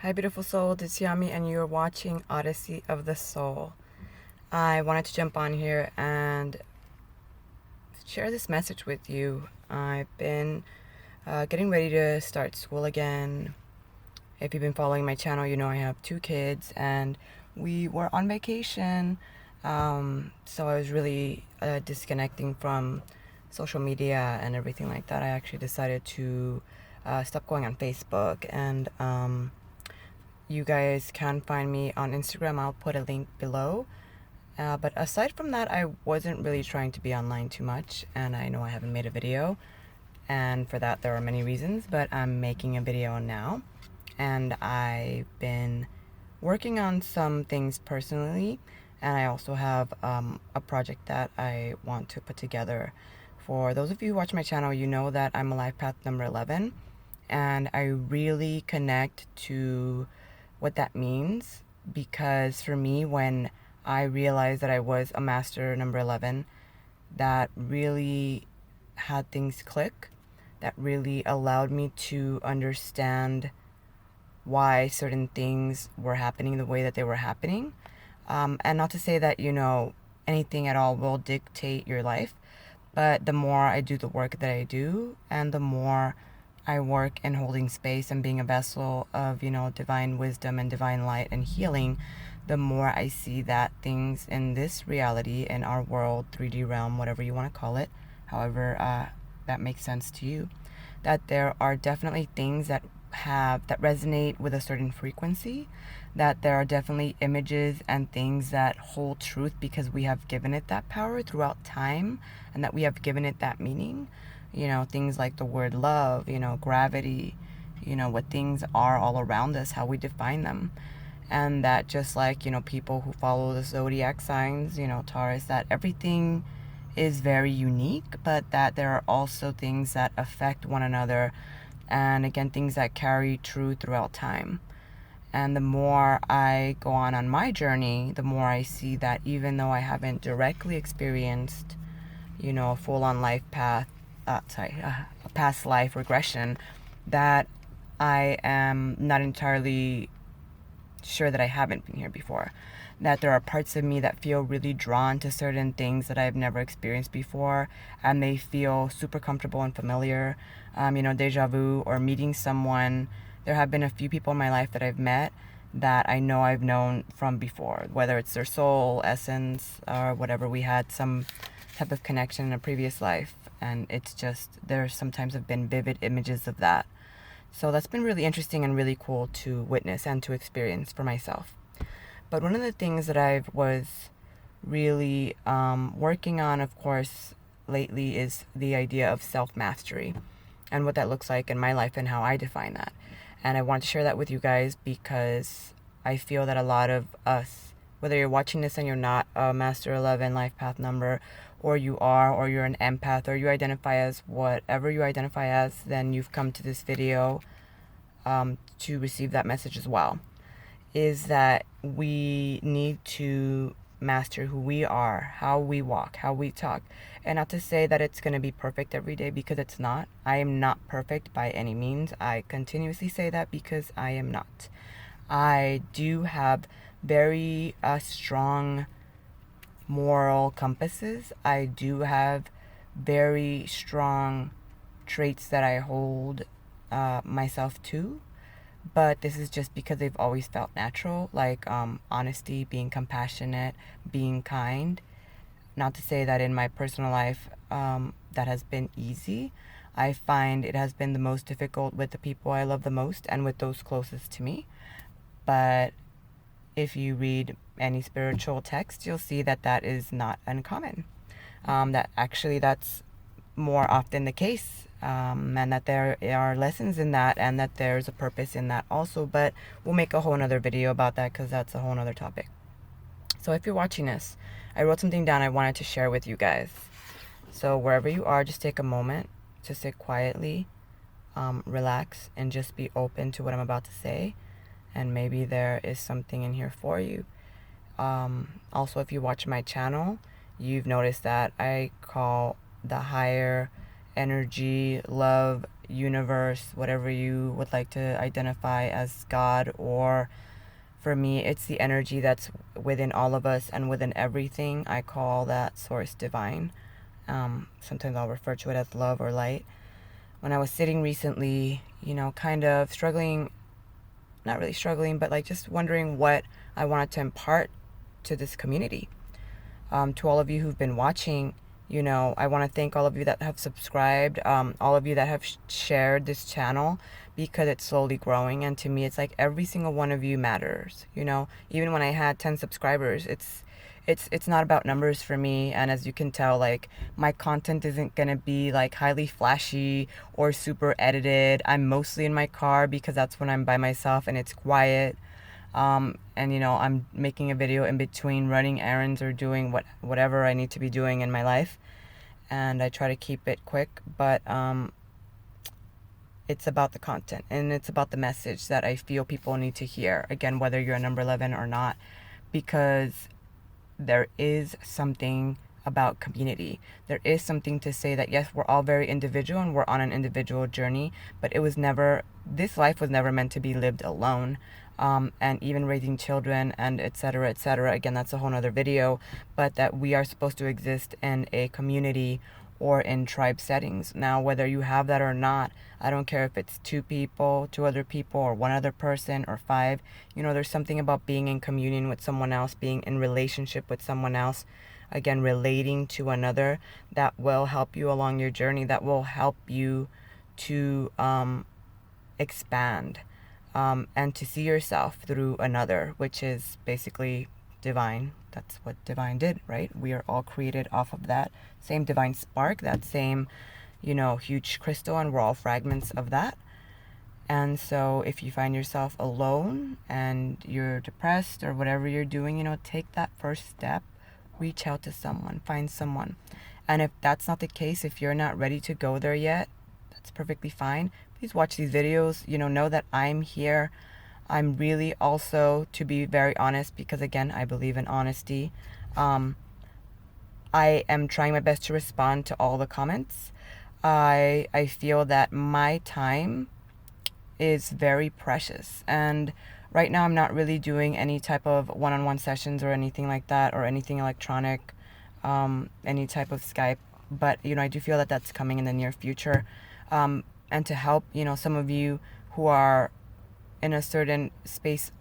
Hi, beautiful soul. It's Yami, and you're watching Odyssey of the Soul. I wanted to jump on here and share this message with you. I've been getting ready to start school again. If you've been following my channel, you know I have 2 kids, and we were on vacation. So I was really disconnecting from social media and everything like that. I actually decided to stop going on Facebook, and you guys can find me on Instagram. I'll put a link below. But aside from that, I wasn't really trying to be online too much, and I know I haven't made a video, and for that there are many reasons, but I'm making a video now, and I've been working on some things personally, and I also have a project that I want to put together. For those of you who watch my channel, you know that I'm a Lifepath number 11, and I really connect to what that means, because for me, when I realized that I was a master number 11, that really had things click, that really allowed me to understand why certain things were happening the way that they were happening. And not to say that, anything at all will dictate your life, but the more I do the work that I do, and the more I work in holding space and being a vessel of, divine wisdom and divine light and healing, the more I see that things in this reality, in our world, 3D realm, whatever you want to call it, however that makes sense to you, that there are definitely things that resonate with a certain frequency, that there are definitely images and things that hold truth because we have given it that power throughout time, and that we have given it that meaning. Things like the word love, gravity, what things are all around us, how we define them. And that just like, people who follow the zodiac signs, Taurus, that everything is very unique, but that there are also things that affect one another, and again, things that carry true throughout time. And the more I go on my journey, the more I see that even though I haven't directly experienced, a full-on life path, a past life regression, that I am not entirely sure that I haven't been here before. That there are parts of me that feel really drawn to certain things that I've never experienced before, and they feel super comfortable and familiar. Deja vu, or meeting someone. There have been a few people in my life that I've met that I know I've known from before, whether it's their soul, essence, or whatever. We had some type of connection in a previous life, and it's just, there sometimes have been vivid images of that. So that's been really interesting and really cool to witness and to experience for myself. But one of the things that I was really working on, of course, lately, is the idea of self-mastery and what that looks like in my life and how I define that. And I want to share that with you guys because I feel that a lot of us, whether you're watching this and you're not a Master 11 life path number, or you are, or you're an empath, or you identify as whatever you identify as, then you've come to this video to receive that message as well, is that we need to master who we are, how we walk, how we talk. And not to say that it's going to be perfect every day, because it's not. I am not perfect by any means. I continuously say that because I am not. I do have very strong moral compasses. I do have very strong traits that I hold myself to, but this is just because they've always felt natural, like honesty, being compassionate, being kind. Not to say that in my personal life that has been easy. I find it has been the most difficult with the people I love the most and with those closest to me. But if you read any spiritual text, you'll see that that is not uncommon. That actually, that's more often the case, and that there are lessons in that, and that there's a purpose in that also. But we'll make a whole nother video about that, because that's a whole nother topic. So if you're watching this, I wrote something down I wanted to share with you guys. So wherever you are, just take a moment to sit quietly, relax, and just be open to what I'm about to say. And maybe there is something in here for you. Also, if you watch my channel, you've noticed that I call the higher energy, love, universe, whatever you would like to identify as God, or for me, it's the energy that's within all of us and within everything. I call that source divine. Sometimes I'll refer to it as love or light. When I was sitting recently, kind of struggling, not really struggling, but like just wondering what I wanted to impart to this community. To all of you who've been watching, I want to thank all of you that have subscribed, all of you that have shared this channel, because it's slowly growing. And to me, it's like every single one of you matters. Even when I had 10 subscribers, it's not about numbers for me. And as you can tell, like, my content isn't gonna be like highly flashy or super edited. I'm mostly in my car because that's when I'm by myself and it's quiet. And I'm making a video in between running errands or doing whatever I need to be doing in my life, and I try to keep it quick, but it's about the content and it's about the message that I feel people need to hear, again, whether you're a number 11 or not, because there is something about community. There is something to say that, yes, we're all very individual and we're on an individual journey, but this life was never meant to be lived alone. And even raising children and etc., etc. Again, that's a whole nother video, but that we are supposed to exist in a community or in tribe settings. Now, whether you have that or not, I don't care if it's two other people, or one other person, or five. There's something about being in communion with someone else, being in relationship with someone else, again, relating to another, that will help you along your journey, that will help you to expand, and to see yourself through another, which is basically divine. That's what divine did, right? We are all created off of that same divine spark, that same, huge crystal, and we're all fragments of that. And so if you find yourself alone and you're depressed or whatever you're doing, take that first step, reach out to someone, find someone. And if that's not the case, if you're not ready to go there yet, that's perfectly fine. Please watch these videos, know that I'm here. I'm really also, to be very honest, because again, I believe in honesty, I am trying my best to respond to all the comments. I feel that my time is very precious, and right now I'm not really doing any type of one-on-one sessions or anything like that, or anything electronic, any type of Skype, but I do feel that that's coming in the near future, and to help some of you who are in a certain space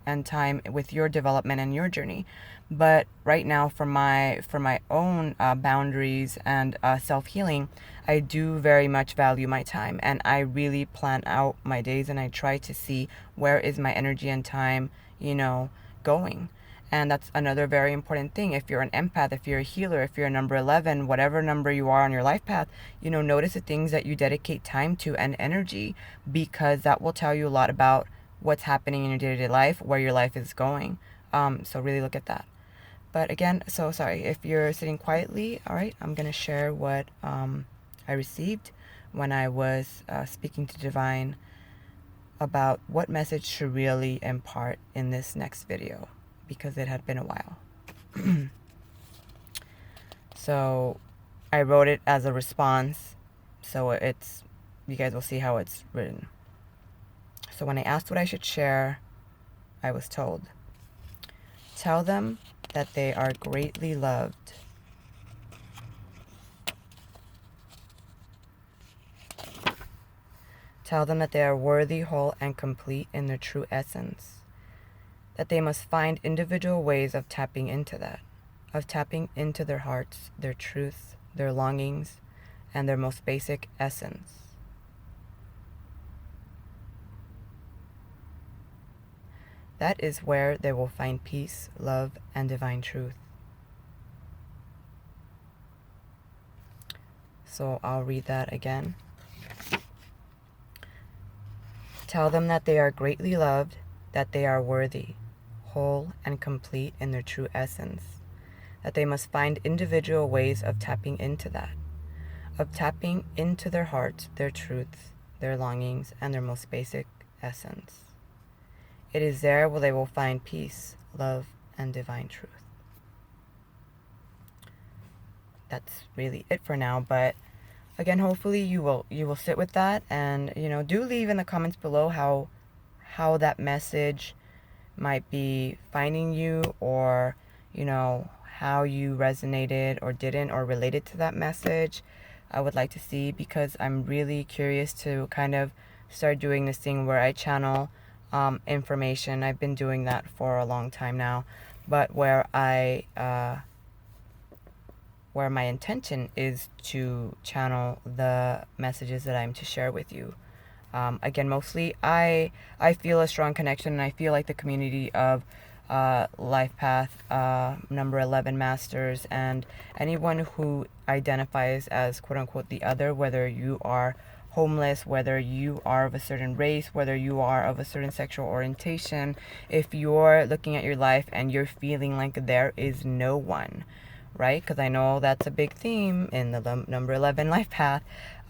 and time with your development and your journey. But right now, for my own boundaries and self-healing, I do very much value my time, and I really plan out my days, and I try to see where is my energy and time going. And that's another very important thing. If you're an empath, if you're a healer, if you're a number 11, whatever number you are on your life path, notice the things that you dedicate time to and energy, because that will tell you a lot about what's happening in your day-to-day life, where your life is going. So really look at that. But again, so sorry if you're sitting quietly. All right, I'm gonna share what I received when I was speaking to Divine about what message to really impart in this next video, because it had been a while. So I wrote it as a response, so you guys will see how it's written. So when I asked what I should share, I was told, tell them that they are greatly loved. Tell them that they are worthy, whole, and complete in their true essence. That they must find individual ways of tapping into that, of tapping into their hearts, their truth, their longings, and their most basic essence. That is where they will find peace, love, and divine truth. So I'll read that again. Tell them that they are greatly loved, that they are worthy, whole, and complete in their true essence. That they must find individual ways of tapping into that, of tapping into their hearts, their truths, their longings, and their most basic essence. It is there where they will find peace, love, and divine truth. That's really it for now, but again, hopefully you will sit with that, and do leave in the comments below how that message might be finding you, or how you resonated or didn't, or related to that message. I would like to see, because I'm really curious to kind of start doing this thing where I channel information. I've been doing that for a long time now, but where my intention is to channel the messages that I'm to share with you. Again, mostly I feel a strong connection, and I feel like the community of Lifepath, number 11 masters, and anyone who identifies as quote unquote the other, whether you are homeless, whether you are of a certain race, whether you are of a certain sexual orientation, if you're looking at your life and you're feeling like there is no one, right? Because I know that's a big theme in the number 11 life path.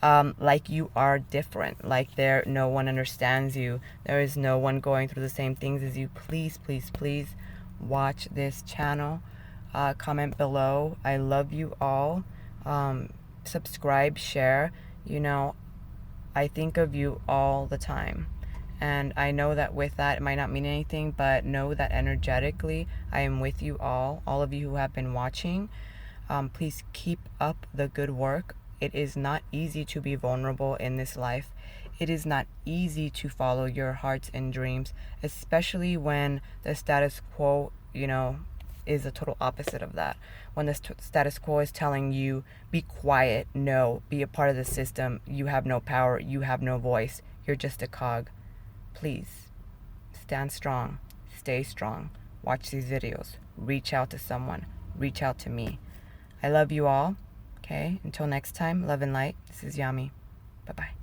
Like you are different, like no one understands you, there is no one going through the same things as you. Please, please, please watch this channel. Comment below. I love you all. Subscribe, share. I think of you all the time. And I know that with that, it might not mean anything, but know that energetically, I am with you all of you who have been watching. Please keep up the good work. It is not easy to be vulnerable in this life. It is not easy to follow your hearts and dreams, especially when the status quo, is the total opposite of that. When the status quo is telling you, be quiet, no, be a part of the system, you have no power, you have no voice, you're just a cog. Please, stand strong, stay strong, watch these videos, reach out to someone, reach out to me. I love you all. Okay, until next time, love and light. This is Yami. Bye-bye.